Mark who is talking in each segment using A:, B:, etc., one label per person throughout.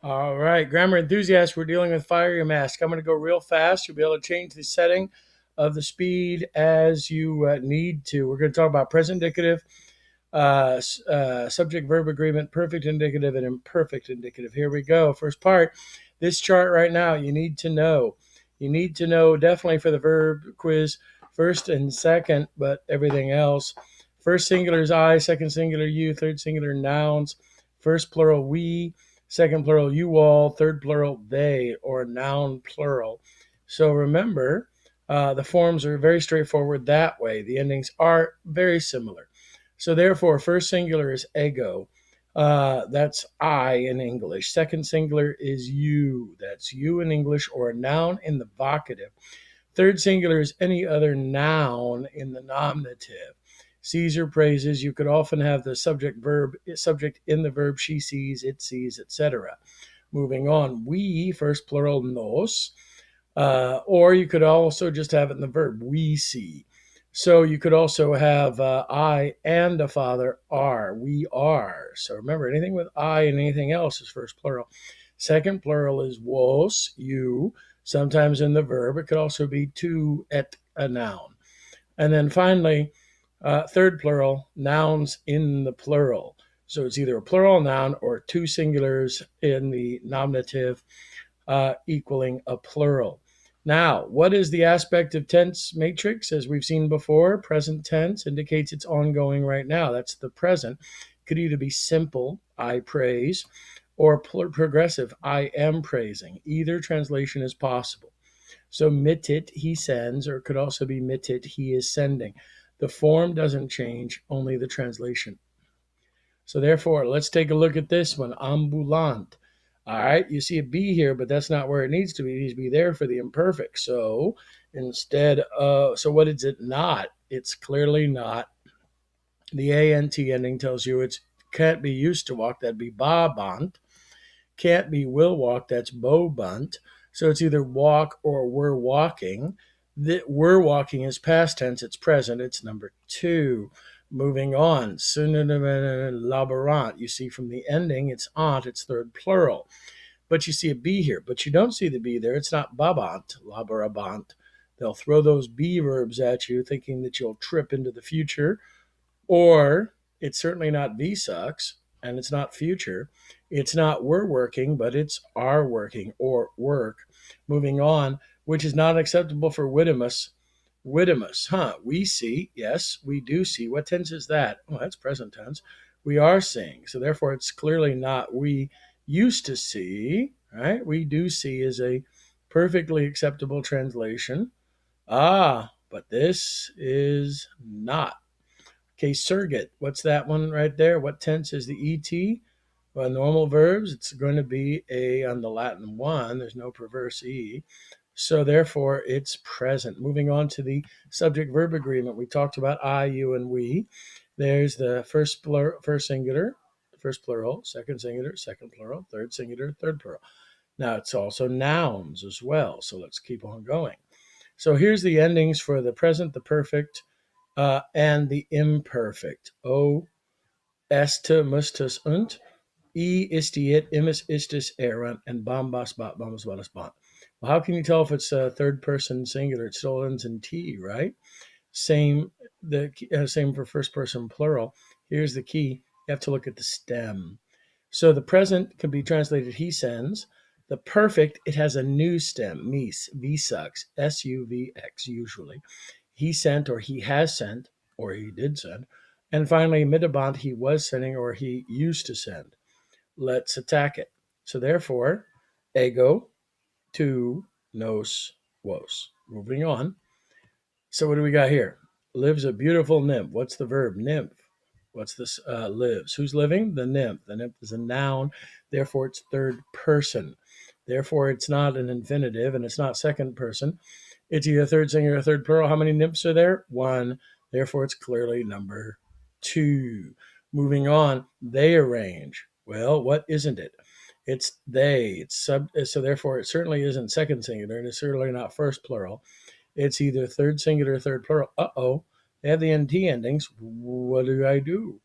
A: All right, grammar enthusiasts, we're dealing with Fire Your Mask. I'm going to go real fast. You'll be able to change the setting of the speed as you need to. We're going to talk about present indicative, subject verb agreement, perfect indicative, and imperfect indicative. Here we go. First part. This chart right now, you need to know. You need to know definitely for the verb quiz, first and second, but everything else. First singular is I, second singular you, third singular nouns, first plural we, second plural you all, third plural they, or noun plural. So remember, the forms are very straightforward that way. The endings are very similar. So therefore, first singular is ego. That's I in English. Second singular is you. That's you in English, or a noun in the vocative. Third singular is any other noun in the nominative. Caesar praises. You could often have the subject in the verb she sees, it sees, etc. Moving on, we, first plural nos, or you could also just have it in the verb we see. So you could also have I and a father are. We are. So remember, anything with I and anything else is first plural. Second plural is vos, you. Sometimes in the verb, it could also be to et a noun. And then finally, third plural, nouns in the plural. So it's either a plural noun or two singulars in the nominative equaling a plural. Now, what is the aspect of tense matrix? As we've seen before, present tense indicates it's ongoing right now. That's the present. Could either be simple, I praise, or progressive, I am praising. Either translation is possible. So mitit, he sends, or it could also be mitit, he is sending. The form doesn't change, only the translation. So therefore, let's take a look at this one, ambulant. All right, you see a B here, but that's not where it needs to be. It needs to be there for the imperfect. So instead of, so what is it not? It's clearly not. The ANT ending tells you it can't be used to walk. That'd be babant. Can't be will walk. That's bobunt. So it's either walk or we're walking. The we're walking is past tense. It's present. It's number two. Moving on. Synonym laborant. You see from the ending, it's aunt. It's third plural. But you see a B here. But you don't see the B there. It's not babant, laborabant. They'll throw those B verbs at you, thinking that you'll trip into the future, or it's certainly not V sucks, and it's not future. It's not we're working, but it's are working or work. Moving on, which is not acceptable for Widimus. Widimus, huh? We see, yes, we do see. What tense is that? Oh, that's present tense. We are seeing. So therefore, it's clearly not we used to see, right? We do see is a perfectly acceptable translation. Ah, but this is not. Okay, surrogate. What's that one right there? What tense is the ET? Well, normal verbs, it's going to be a on the Latin one. There's no perverse E. So therefore, it's present. Moving on to the subject verb agreement. We talked about I, you, and we. There's the first singular, first plural, second singular, second plural, third singular, third plural. Now it's also nouns as well. So let's keep on going. So here's the endings for the present, the perfect, and the imperfect. O este mustus und, e istiet, imus istis erant, and bombas bot bombas botus bont. Well, how can you tell if it's a third person singular? It still ends in T, right? Same for first person plural. Here's the key. You have to look at the stem. So the present can be translated he sends. The perfect, it has a new stem, mis, v-sux, S-U-V-X usually. He sent or he has sent or he did send. And finally, mitabant, he was sending or he used to send. Let's attack it. So therefore, ego, tu, nos, vos. Moving on. So what do we got here? Lives a beautiful nymph. What's the verb? Nymph. What's this? Lives. Who's living? The nymph. The nymph is a noun. Therefore, it's third person. Therefore, it's not an infinitive and it's not second person. It's either third singular or third plural. How many nymphs are there? One. Therefore, it's clearly number two. Moving on. They arrange. Well, what isn't it? It's they. It's so therefore it certainly isn't second singular and it's certainly not first plural. It's either third singular or third plural. Uh-oh, they have the NT endings. What do I do?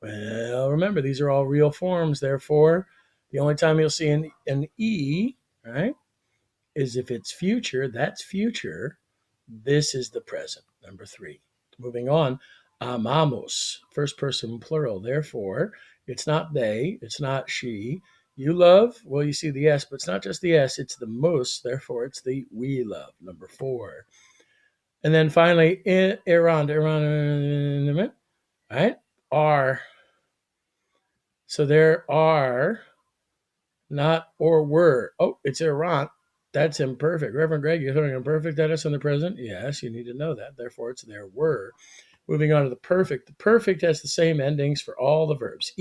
A: Well, remember, these are all real forms. Therefore, The only time you'll see an E, right, is if it's future, that's future. This is the present, number 3. Moving on, amamos, first person plural. Therefore, it's not they, it's not she. You love, well, you see the S, but it's not just the S, it's the mus. Therefore, it's the we love, number 4. And then finally, Iran, right? Are. So there are, not or were. Oh, it's Iran. That's imperfect. Reverend Greg, you're throwing imperfect at us in the present? Yes, you need to know that. Therefore, it's there were. Moving on to the perfect. The perfect has the same endings for all the verbs.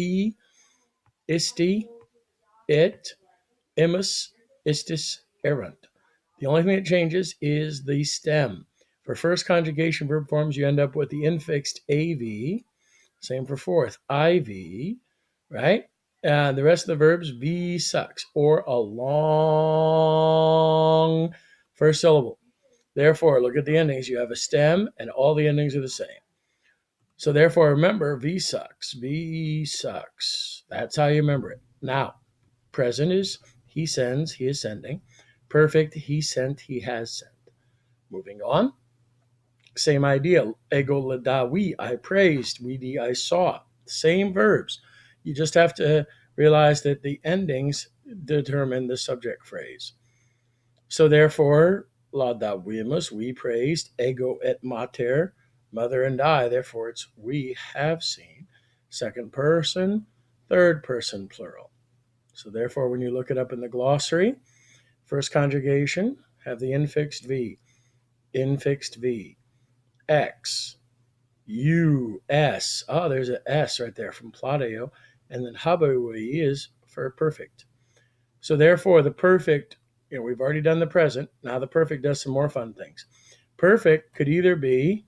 A: Isti, it, imus, istis, erant. The only thing that changes is the stem. For first conjugation verb forms, you end up with the infixed AV. Same for fourth, IV, right? And the rest of the verbs, V sucks, or a long first syllable. Therefore, look at the endings. You have a stem, and all the endings are the same. So therefore, remember, V sucks. V sucks. That's how you remember it. Now, present is he sends, he is sending. Perfect, he sent, he has sent. Moving on. Same idea. Ego ladawi, I praised. Weedi, I saw. Same verbs. You just have to realize that the endings determine the subject phrase. So therefore, ladawimus, we praised. Ego et mater, mother and I. Therefore, it's we have seen. Second person, third person plural. So therefore, when you look it up in the glossary, first conjugation, have the infixed V. Infixed V. X. U, S. Oh, there's an S right there from Pladio. And then habui is for perfect. So therefore, the perfect, we've already done the present. Now the perfect does some more fun things. Perfect could either be,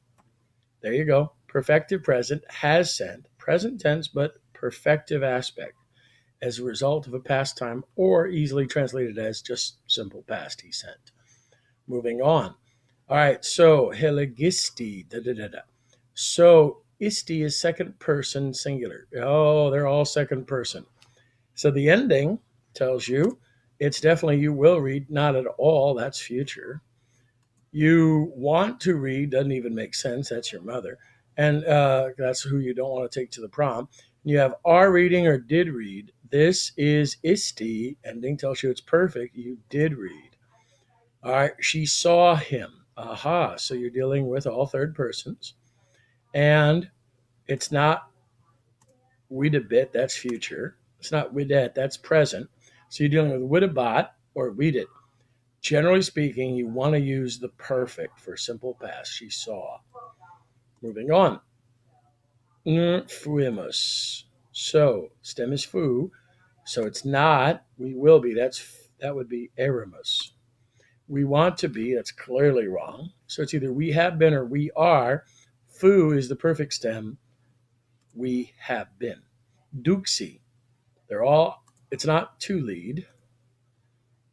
A: there you go, perfective present, has sent, present tense, but perfective aspect as a result of a past time, or easily translated as just simple past, he sent. Moving on. All right, so helegisti, da da da da. So isti is second person singular. Oh, they're all second person. So the ending tells you it's definitely you will read, not at all, that's future. You want to read doesn't even make sense, that's your mother. And that's who you don't want to take to the prom. You have are reading or did read. This is isti. Ending tells you it's perfect. You did read. All right, she saw him. Aha. So you're dealing with all third persons. And it's not bit, that's future. It's not widet, that's present. So you're dealing with widabat or weeded. Generally speaking, you want to use the perfect for simple past. She saw. Moving on. Fuimus. So stem is fu. So it's not we will be. That would be erimus. We want to be. That's clearly wrong. So it's either we have been or we are. Fu is the perfect stem. We have been. Duxi. They're all. It's not to lead,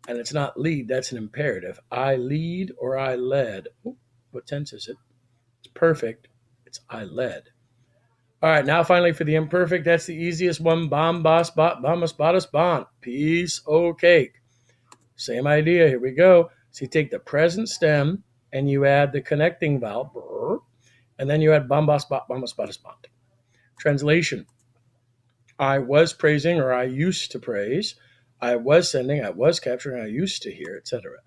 A: and it's not lead. That's an imperative. I lead or I led. Ooh, what tense is it? It's perfect. It's I led. All right, now finally for the imperfect, that's the easiest one. Bombas, bombas, botus, bon. Piece o cake. Same idea. Here we go. So you take the present stem and you add the connecting vowel, and then you add bombas, bombas, botus, bon. Translation: I was praising or I used to praise. I was sending, I was capturing, I used to hear, etc.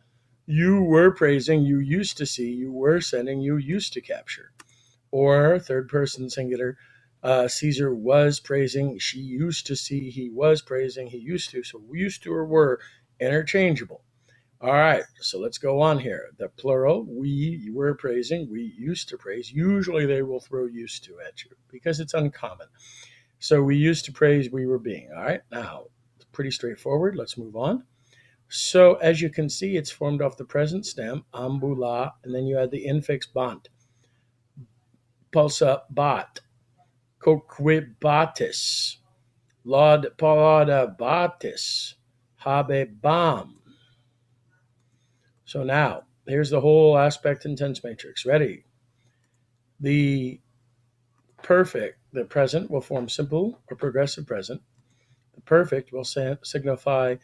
A: You were praising, you used to see, you were sending, you used to capture. Or third person singular, Caesar was praising, she used to see, he was praising, he used to. So used to or were interchangeable. All right, so let's go on here. The plural, you were praising, we used to praise. Usually they will throw used to at you because it's uncommon. So we used to praise, we were being. All right, now it's pretty straightforward. Let's move on. So as you can see, it's formed off the present stem, ambula, and then you add the infix bant. Pulsa bat, coquibatis, laud palada batis, habe bam. So now, here's the whole aspect and tense matrix. Ready? The perfect, the present will form simple or progressive present. perfect will signify